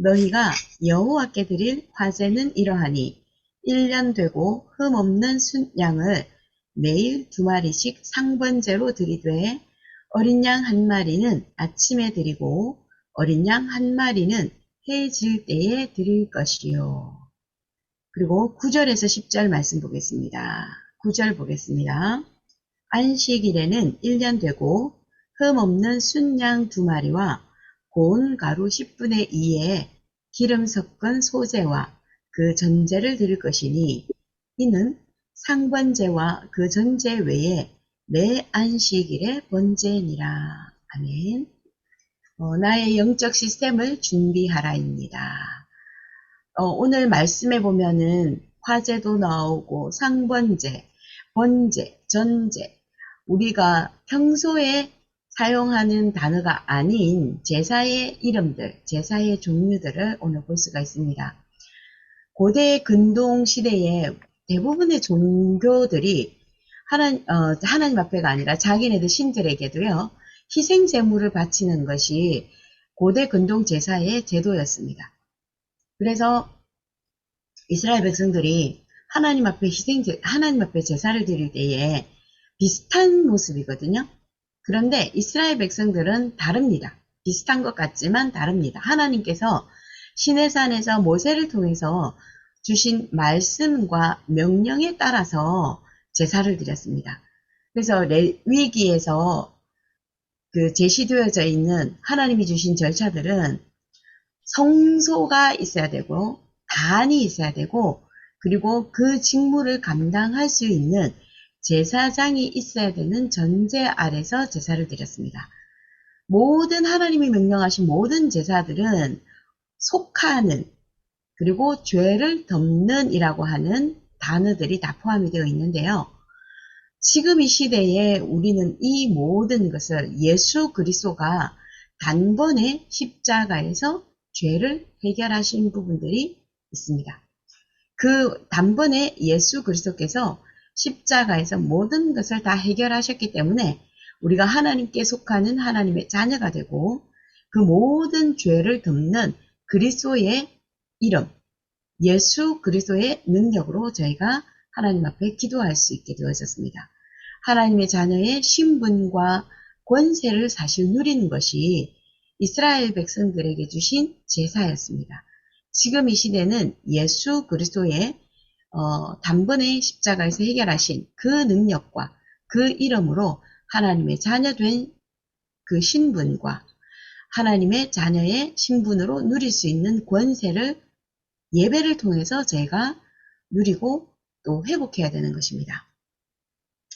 너희가 여호와께 드릴 화제는 이러하니 1년 되고 흠없는 순양을 매일 2마리씩 상번제로 드리되 어린 양 1마리는 아침에 드리고 어린 양 1마리는 해 질 때에 드릴 것이요. 그리고 9절에서 10절 말씀 보겠습니다. 9절 보겠습니다. 안식일에는 1년 되고 흠없는 순양 2마리와 고운 가루 10분의 2에 기름 섞은 소제와 그 전제를 드릴 것이니 이는 상번제와 그 전제 외에 매 안식일의 번제니라. 아멘. 나의 영적 시스템을 준비하라입니다. 오늘 말씀에 보면은 화제도 나오고 상번제, 번제, 전제, 우리가 평소에 사용하는 단어가 아닌 제사의 이름들, 제사의 종류들을 오늘 볼 수가 있습니다. 고대 근동 시대에 대부분의 종교들이 하나님 앞에가 아니라 자기네들 신들에게도요, 희생 제물을 바치는 것이 고대 근동 제사의 제도였습니다. 그래서 이스라엘 백성들이 하나님 앞에 하나님 앞에 제사를 드릴 때에 비슷한 모습이거든요. 그런데 이스라엘 백성들은 다릅니다. 비슷한 것 같지만 다릅니다. 하나님께서 시내산에서 모세를 통해서 주신 말씀과 명령에 따라서 제사를 드렸습니다. 그래서 레위기에서 그 제시되어져 있는 하나님이 주신 절차들은 성소가 있어야 되고 단이 있어야 되고 그리고 그 직무를 감당할 수 있는 제사장이 있어야 되는 전제 아래서 제사를 드렸습니다. 모든 하나님이 명령하신 모든 제사들은 속하는 그리고 죄를 덮는 이라고 하는 단어들이 다 포함이 되어 있는데요. 지금 이 시대에 우리는 이 모든 것을 예수 그리스도가 단번에 십자가에서 죄를 해결하신 부분들이 있습니다. 그 단번에 예수 그리스도께서 십자가에서 모든 것을 다 해결하셨기 때문에 우리가 하나님께 속하는 하나님의 자녀가 되고 그 모든 죄를 덮는 그리스도의 이름, 예수 그리스도의 능력으로 저희가 하나님 앞에 기도할 수 있게 되어졌습니다. 하나님의 자녀의 신분과 권세를 사실 누리는 것이 이스라엘 백성들에게 주신 제사였습니다. 지금 이 시대는 예수 그리스도의 단번에 십자가에서 해결하신 그 능력과 그 이름으로 하나님의 자녀된 그 신분과 하나님의 자녀의 신분으로 누릴 수 있는 권세를 예배를 통해서 저희가 누리고 또 회복해야 되는 것입니다.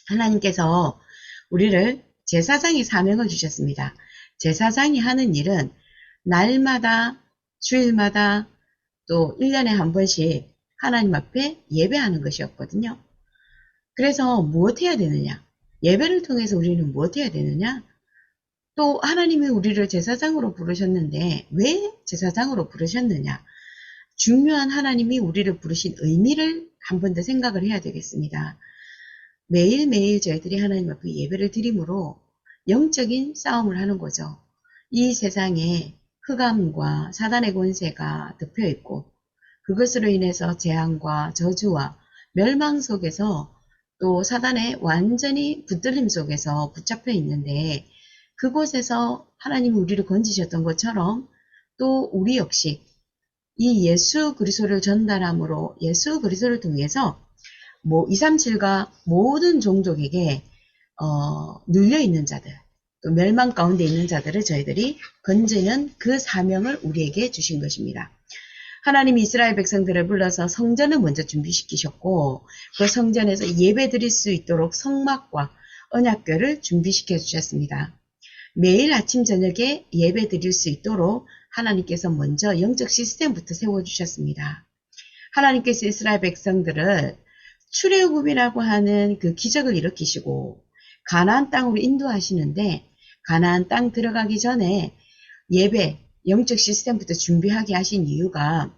하나님께서 우리를 제사장의 사명을 주셨습니다. 제사장이 하는 일은 날마다, 주일마다, 또 1년에 한 번씩 하나님 앞에 예배하는 것이었거든요. 그래서 무엇 해야 되느냐? 예배를 통해서 우리는 무엇 해야 되느냐? 또 하나님이 우리를 제사장으로 부르셨는데 왜 제사장으로 부르셨느냐? 중요한 하나님이 우리를 부르신 의미를 한 번 더 생각을 해야 되겠습니다. 매일매일 저희들이 하나님 앞에 예배를 드림으로 영적인 싸움을 하는 거죠. 이 세상에 흑암과 사단의 권세가 덮여 있고 그것으로 인해서 재앙과 저주와 멸망 속에서 또 사단의 완전히 붙들림 속에서 붙잡혀 있는데 그곳에서 하나님이 우리를 건지셨던 것처럼 또 우리 역시 이 예수 그리스도를 전달함으로 예수 그리스도를 통해서 237가 모든 종족에게 눌려있는 자들 또 멸망 가운데 있는 자들을 저희들이 건지는 그 사명을 우리에게 주신 것입니다. 하나님이 이스라엘 백성들을 불러서 성전을 먼저 준비시키셨고 그 성전에서 예배 드릴 수 있도록 성막과 언약궤를 준비시켜 주셨습니다. 매일 아침 저녁에 예배 드릴 수 있도록 하나님께서 먼저 영적 시스템부터 세워주셨습니다. 하나님께서 이스라엘 백성들을 출애굽이라고 하는 그 기적을 일으키시고 가나안 땅으로 인도하시는데 가나안 땅 들어가기 전에 예배, 영적 시스템부터 준비하게 하신 이유가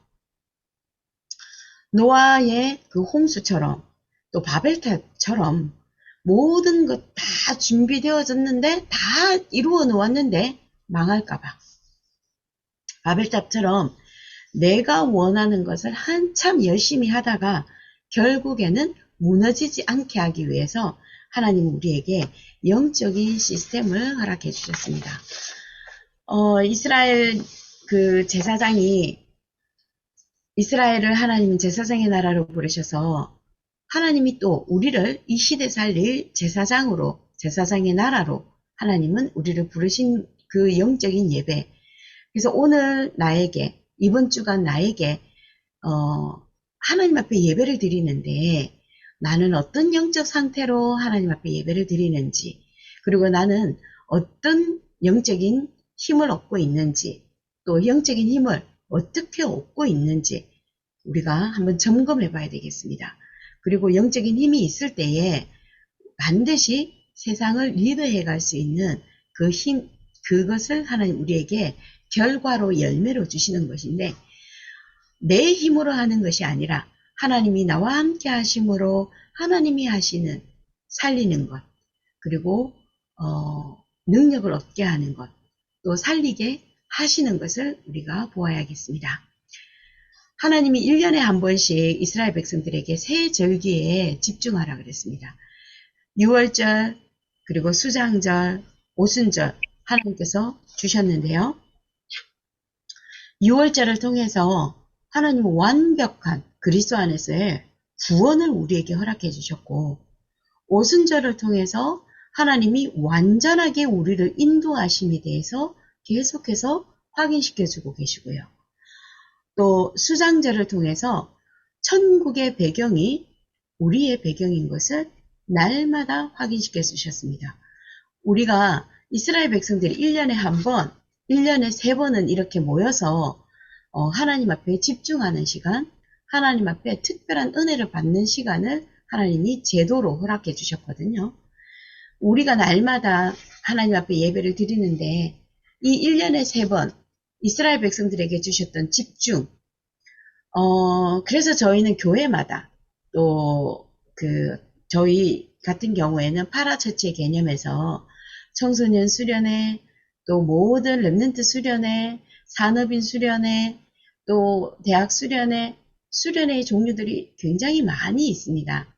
노아의 그 홍수처럼 또 바벨탑처럼 모든 것 다 준비되어졌는데 다 이루어 놓았는데 망할까봐 바벨탑처럼 내가 원하는 것을 한참 열심히 하다가 결국에는 무너지지 않게 하기 위해서 하나님은 우리에게 영적인 시스템을 허락해 주셨습니다. 이스라엘 그 제사장이 이스라엘을 하나님은 제사장의 나라로 부르셔서 하나님이 또 우리를 이 시대 살릴 제사장으로, 제사장의 나라로 하나님은 우리를 부르신 그 영적인 예배. 그래서 오늘 나에게, 이번 주간 나에게 하나님 앞에 예배를 드리는데 나는 어떤 영적 상태로 하나님 앞에 예배를 드리는지, 그리고 나는 어떤 영적인 힘을 얻고 있는지, 또 영적인 힘을 어떻게 얻고 있는지 우리가 한번 점검해 봐야 되겠습니다. 그리고 영적인 힘이 있을 때에 반드시 세상을 리드해 갈 수 있는 그 힘, 그것을 하나님 우리에게 결과로 열매로 주시는 것인데, 내 힘으로 하는 것이 아니라 하나님이 나와 함께 하심으로 하나님이 하시는 살리는 것, 그리고 능력을 얻게 하는 것, 또 살리게 하시는 것을 우리가 보아야겠습니다. 하나님이 1년에 한 번씩 이스라엘 백성들에게 새 절기에 집중하라 그랬습니다. 6월절, 그리고 수장절, 오순절 하나님께서 주셨는데요. 6월절을 통해서 하나님은 완벽한 그리스도 안에서의 구원을 우리에게 허락해 주셨고, 오순절을 통해서 하나님이 완전하게 우리를 인도하심에 대해서 계속해서 확인시켜 주고 계시고요. 또 수장절을 통해서 천국의 배경이 우리의 배경인 것을 날마다 확인시켜 주셨습니다. 우리가 이스라엘 백성들이 1년에 한 번, 1년에 3번은 이렇게 모여서 하나님 앞에 집중하는 시간, 하나님 앞에 특별한 은혜를 받는 시간을 하나님이 제도로 허락해 주셨거든요. 우리가 날마다 하나님 앞에 예배를 드리는데 이 1년에 3번 이스라엘 백성들에게 주셨던 집중, 그래서 저희는 교회마다 또 저희 같은 경우에는 파라처치의 개념에서 청소년 수련회, 또 모든 렘넌트 수련회, 산업인 수련회, 또 대학 수련회, 수련회의 종류들이 굉장히 많이 있습니다.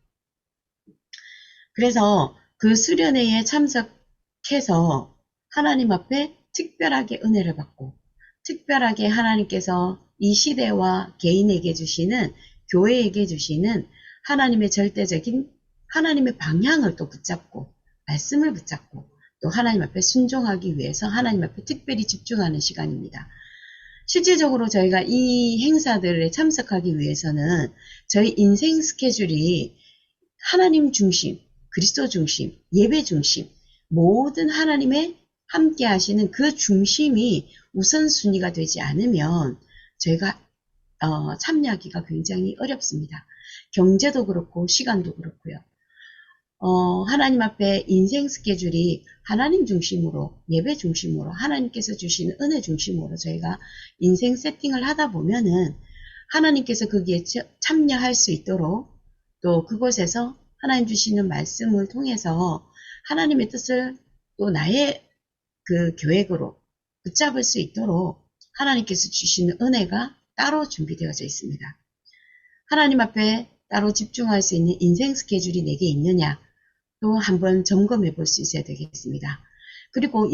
그래서 그 수련회에 참석해서 하나님 앞에 특별하게 은혜를 받고, 특별하게 하나님께서 이 시대와 개인에게 주시는, 교회에게 주시는 하나님의 절대적인 하나님의 방향을 또 붙잡고, 말씀을 붙잡고, 또 하나님 앞에 순종하기 위해서 하나님 앞에 특별히 집중하는 시간입니다. 실질적으로 저희가 이 행사들에 참석하기 위해서는 저희 인생 스케줄이 하나님 중심, 그리스도 중심, 예배 중심, 모든 하나님의 함께 하시는 그 중심이 우선순위가 되지 않으면 저희가 참여하기가 굉장히 어렵습니다. 경제도 그렇고 시간도 그렇고요. 하나님 앞에 인생 스케줄이 하나님 중심으로, 예배 중심으로, 하나님께서 주시는 은혜 중심으로 저희가 인생 세팅을 하다 보면은 하나님께서 거기에 참여할 수 있도록, 또 그곳에서 하나님 주시는 말씀을 통해서 하나님의 뜻을 또 나의 그 계획으로 붙잡을 수 있도록 하나님께서 주시는 은혜가 따로 준비되어져 있습니다. 하나님 앞에 따로 집중할 수 있는 인생 스케줄이 내게 있느냐, 또 한번 점검해 볼 수 있어야 되겠습니다. 그리고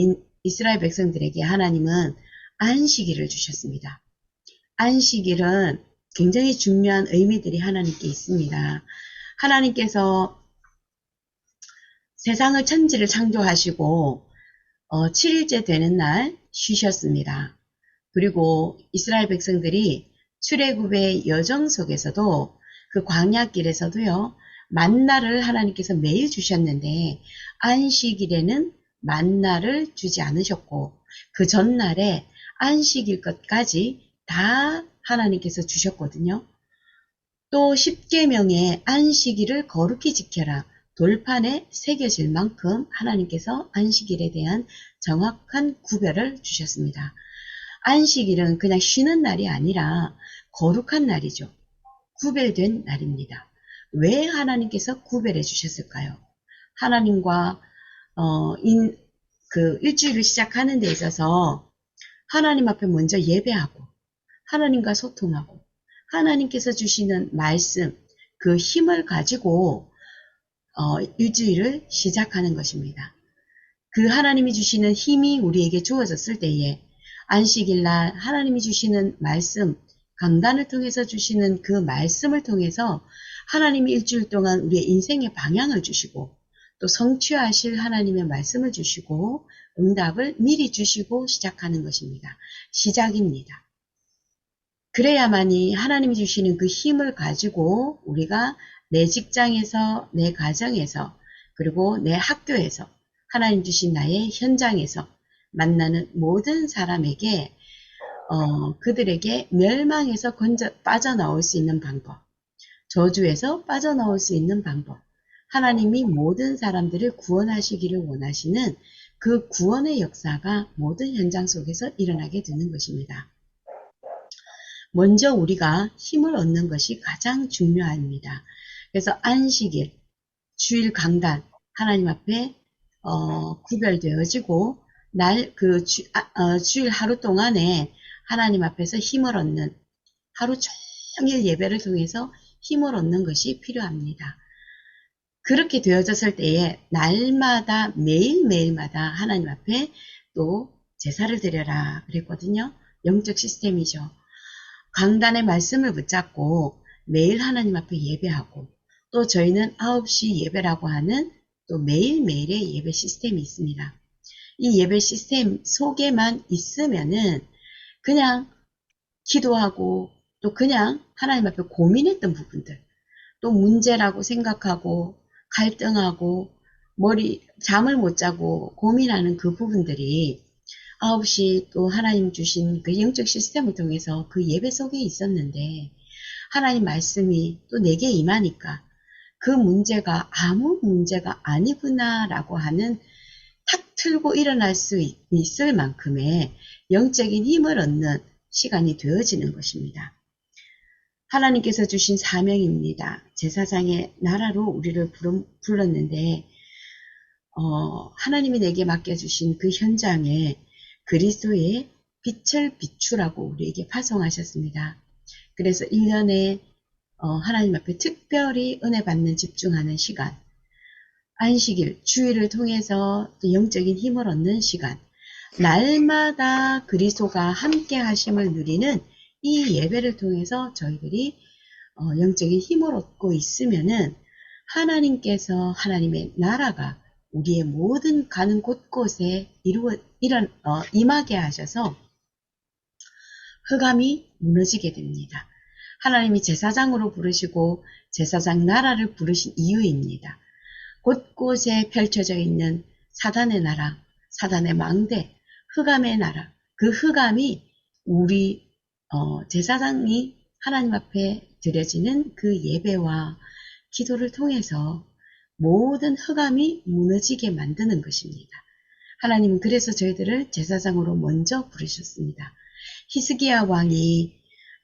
이스라엘 백성들에게 하나님은 안식일을 주셨습니다. 안식일은 굉장히 중요한 의미들이 하나님께 있습니다. 하나님께서 세상을 천지를 창조하시고 7일째 되는 날 쉬셨습니다. 그리고 이스라엘 백성들이 출애굽의 여정 속에서도 그 광야길에서도요, 만나를 하나님께서 매일 주셨는데 안식일에는 만나를 주지 않으셨고 그 전날에 안식일 것까지 다 하나님께서 주셨거든요. 또 십계명에 안식일을 거룩히 지켜라 돌판에 새겨질 만큼 하나님께서 안식일에 대한 정확한 구별을 주셨습니다. 안식일은 그냥 쉬는 날이 아니라 거룩한 날이죠. 구별된 날입니다. 왜 하나님께서 구별해 주셨을까요? 하나님과 그 일주일을 시작하는 데 있어서 하나님 앞에 먼저 예배하고 하나님과 소통하고 하나님께서 주시는 말씀, 그 힘을 가지고 일주일을 시작하는 것입니다. 그 하나님이 주시는 힘이 우리에게 주어졌을 때에 안식일날 하나님이 주시는 말씀, 강단을 통해서 주시는 그 말씀을 통해서 하나님이 일주일 동안 우리의 인생의 방향을 주시고 또 성취하실 하나님의 말씀을 주시고 응답을 미리 주시고 시작하는 것입니다. 시작입니다. 그래야만이 하나님이 주시는 그 힘을 가지고 우리가 내 직장에서, 내 가정에서, 그리고 내 학교에서, 하나님 주신 나의 현장에서 만나는 모든 사람에게 그들에게 멸망에서 빠져나올 수 있는 방법, 저주에서 빠져나올 수 있는 방법, 하나님이 모든 사람들을 구원하시기를 원하시는 그 구원의 역사가 모든 현장 속에서 일어나게 되는 것입니다. 먼저 우리가 힘을 얻는 것이 가장 중요합니다. 그래서 안식일, 주일 강단, 하나님 앞에 구별되어지고 주일 하루 동안에 하나님 앞에서 힘을 얻는 하루 종일 예배를 통해서 힘을 얻는 것이 필요합니다. 그렇게 되어졌을 때에 날마다 매일매일마다 하나님 앞에 또 제사를 드려라 그랬거든요. 영적 시스템이죠. 강단의 말씀을 붙잡고 매일 하나님 앞에 예배하고 또 저희는 9시 예배라고 하는 또 매일매일의 예배 시스템이 있습니다. 이 예배 시스템 속에만 있으면은 그냥 기도하고 또 그냥 하나님 앞에 고민했던 부분들 또 문제라고 생각하고 갈등하고 잠을 못 자고 고민하는 그 부분들이 9시 또 하나님 주신 그 영적 시스템을 통해서 그 예배 속에 있었는데 하나님 말씀이 또 내게 임하니까 그 문제가 아무 문제가 아니구나 라고 하는 탁 틀고 일어날 수 있을 만큼의 영적인 힘을 얻는 시간이 되어지는 것입니다. 하나님께서 주신 사명입니다. 제사장의 나라로 우리를 불렀는데 하나님이 내게 맡겨주신 그 현장에 그리스도의 빛을 비추라고 우리에게 파송하셨습니다. 그래서 1년에 하나님 앞에 특별히 은혜 받는 집중하는 시간, 안식일, 주일을 통해서 또 영적인 힘을 얻는 시간, 날마다 그리스도가 함께 하심을 누리는 이 예배를 통해서 저희들이 영적인 힘을 얻고 있으면은 하나님께서 하나님의 나라가 우리의 모든 가는 곳곳에 임하게 하셔서 흑암이 무너지게 됩니다. 하나님이 제사장으로 부르시고 제사장 나라를 부르신 이유입니다. 곳곳에 펼쳐져 있는 사단의 나라, 사단의 망대, 흑암의 나라, 그 흑암이 우리 제사장이 하나님 앞에 드려지는 그 예배와 기도를 통해서 모든 흑암이 무너지게 만드는 것입니다. 하나님은 그래서 저희들을 제사장으로 먼저 부르셨습니다. 히스기야 왕이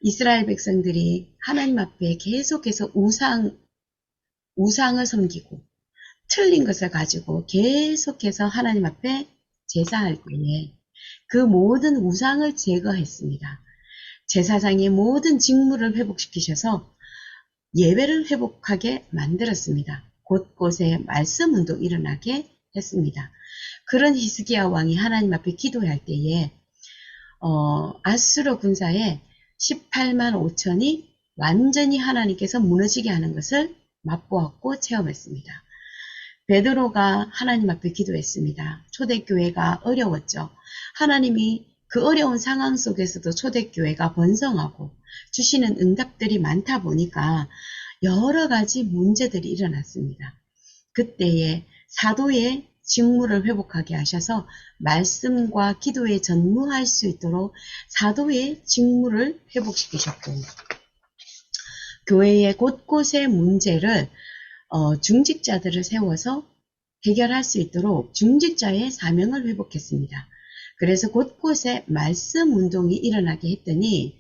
이스라엘 백성들이 하나님 앞에 계속해서 우상을 섬기고 틀린 것을 가지고 계속해서 하나님 앞에 제사할 때에 그 모든 우상을 제거했습니다. 제사장의 모든 직무를 회복시키셔서 예배를 회복하게 만들었습니다. 곳곳에 말씀운도 일어나게 했습니다. 그런 히스기야 왕이 하나님 앞에 기도할 때에 아수르 군사의 18만 5천이 완전히 하나님께서 무너지게 하는 것을 맛보았고 체험했습니다. 베드로가 하나님 앞에 기도했습니다. 초대교회가 어려웠죠. 하나님이 그 어려운 상황 속에서도 초대교회가 번성하고 주시는 응답들이 많다 보니까 여러 가지 문제들이 일어났습니다. 그때에 사도의 직무를 회복하게 하셔서 말씀과 기도에 전무할 수 있도록 사도의 직무를 회복시키셨고 교회의 곳곳의 문제를 중직자들을 세워서 해결할 수 있도록 중직자의 사명을 회복했습니다. 그래서 곳곳에 말씀 운동이 일어나게 했더니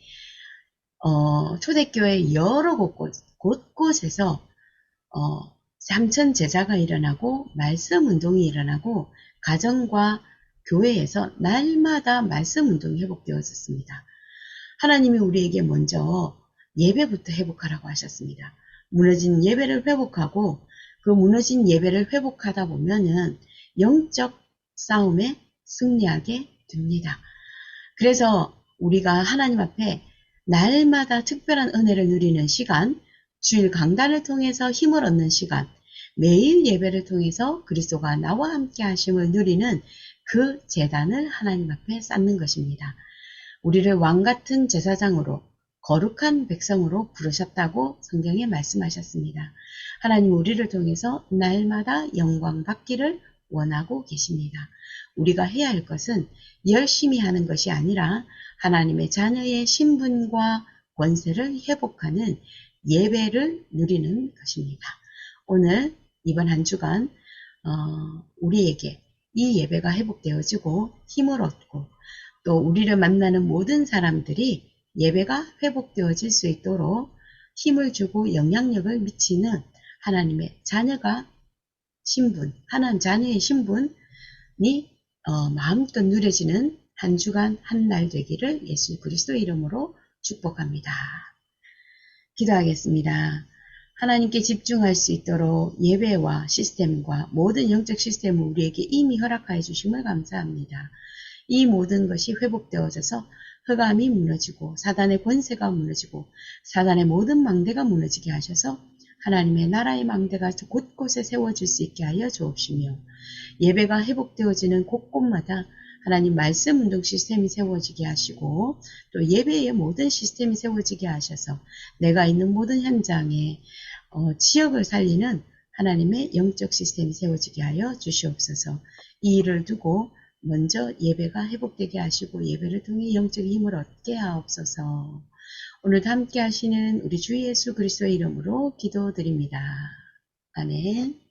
초대교회 여러 곳곳에서 삼천 제자가 일어나고 말씀 운동이 일어나고 가정과 교회에서 날마다 말씀 운동이 회복되어졌습니다. 하나님이 우리에게 먼저 예배부터 회복하라고 하셨습니다. 무너진 예배를 회복하고 그 무너진 예배를 회복하다 보면은 영적 싸움에 승리하게 됩니다. 그래서 우리가 하나님 앞에 날마다 특별한 은혜를 누리는 시간, 주일 강단을 통해서 힘을 얻는 시간, 매일 예배를 통해서 그리스도가 나와 함께 하심을 누리는 그 제단을 하나님 앞에 쌓는 것입니다. 우리를 왕같은 제사장으로 거룩한 백성으로 부르셨다고 성경에 말씀하셨습니다. 하나님 우리를 통해서 날마다 영광 받기를 원하고 계십니다. 우리가 해야 할 것은 열심히 하는 것이 아니라 하나님의 자녀의 신분과 권세를 회복하는 예배를 누리는 것입니다. 오늘 이번 한 주간 우리에게 이 예배가 회복되어지고 힘을 얻고 또 우리를 만나는 모든 사람들이 예배가 회복되어질 수 있도록 힘을 주고 영향력을 미치는 하나님의 자녀가 신분, 하나님 자녀의 신분이 마음껏 누려지는 한 주간 한 날 되기를 예수 그리스도 이름으로 축복합니다. 기도하겠습니다. 하나님께 집중할 수 있도록 예배와 시스템과 모든 영적 시스템을 우리에게 이미 허락하여 주심을 감사합니다. 이 모든 것이 회복되어져서 흑암이 무너지고 사단의 권세가 무너지고 사단의 모든 망대가 무너지게 하셔서 하나님의 나라의 망대가 곳곳에 세워질 수 있게 하여 주옵시며 예배가 회복되어지는 곳곳마다 하나님 말씀 운동 시스템이 세워지게 하시고 또 예배의 모든 시스템이 세워지게 하셔서 내가 있는 모든 현장에 지역을 살리는 하나님의 영적 시스템이 세워지게 하여 주시옵소서. 이 일을 두고 먼저 예배가 회복되게 하시고 예배를 통해 영적 힘을 얻게 하옵소서. 오늘도 함께 하시는 우리 주 예수 그리스도의 이름으로 기도드립니다. 아멘.